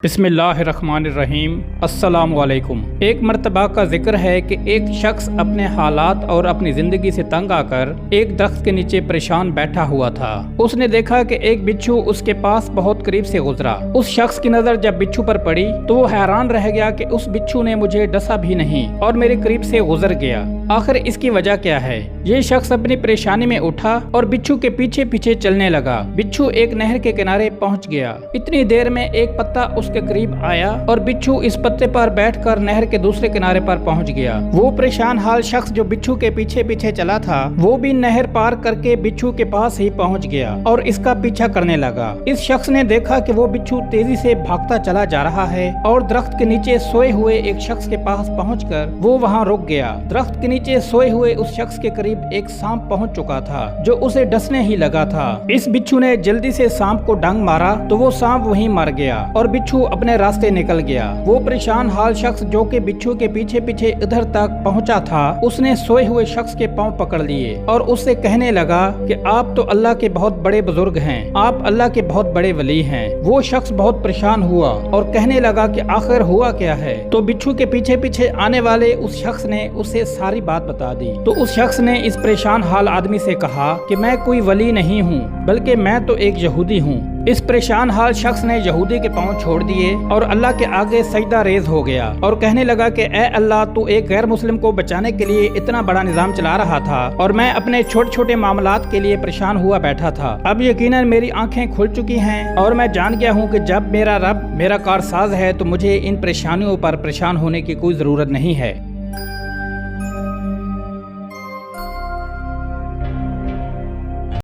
बिस्मिल्लाहिर्रहमानिर्रहीम। अस्सलामु अलैकुम। एक मर्तबा का जिक्र है कि एक शख्स अपने हालात और अपनी जिंदगी से तंग आकर एक दरख्त के नीचे परेशान बैठा हुआ था। उसने देखा कि एक बिच्छू उसके पास बहुत करीब से गुजरा। उस शख्स की नजर जब बिच्छू पर पड़ी तो वो हैरान रह गया कि उस बिच्छू ने मुझे डसा भी नहीं और मेरे करीब से गुजर गया। आखिर इसकी वजह क्या है? ये शख्स अपनी परेशानी में उठा और बिच्छू के पीछे पीछे चलने लगा। बिच्छू एक नहर के किनारे पहुंच गया। इतनी देर में एक पत्ता उसके करीब आया और बिच्छू इस पत्ते पर बैठकर नहर के दूसरे किनारे पर पहुंच गया। वो परेशान हाल शख्स जो बिच्छू के पीछे पीछे चला था वो भी नहर पार करके बिच्छू के पास ही पहुंच गया और इसका पीछा करने लगा। इस शख्स ने देखा कि वो बिच्छू तेजी से भागता चला जा रहा है और दरख्त के नीचे सोए हुए एक शख्स के पास पहुंचकर वो वहां रुक गया। दरख्त के नीचे सोए हुए उस शख्स के करीब एक सांप पहुंच चुका था जो उसे डसने ही लगा था। इस बिच्छू ने जल्दी से सांप को डंग मारा तो वो सांप वहीं मर गया और बिच्छू अपने रास्ते निकल गया। वो परेशान हाल शख्स जो कि बिच्छू के पीछे पीछे इधर तक पहुंचा था उसने सोए हुए शख्स के पांव पकड़ लिए और उससे कहने लगा कि आप तो अल्लाह के बहुत बड़े बुजुर्ग हैं, आप अल्लाह के बहुत बड़े वली हैं। वो शख्स बहुत परेशान हुआ और कहने लगा कि आखिर हुआ क्या है। तो बिच्छू के पीछे पीछे आने वाले उस शख्स ने उसे सारी बात बता दी। तो उस शख्स ने इस परेशान हाल आदमी से कहा कि मैं कोई वली नहीं हूँ बल्कि मैं तो एक यहूदी हूँ। इस परेशान हाल शख्स ने यहूदी के पांव छोड़ दिए और अल्लाह के आगे सजदा रेज हो गया और कहने लगा कि ए अल्लाह, तू एक गैर मुस्लिम को बचाने के लिए इतना बड़ा निजाम चला रहा था और मैं अपने छोटे छोटे मामलात के लिए परेशान हुआ बैठा था। अब यकीनन मेरी आंखें खुल चुकी हैं और मैं जान गया हूँ कि जब मेरा रब मेरा कारसाज है तो मुझे इन परेशानियों पर परेशान होने की कोई जरूरत नहीं है।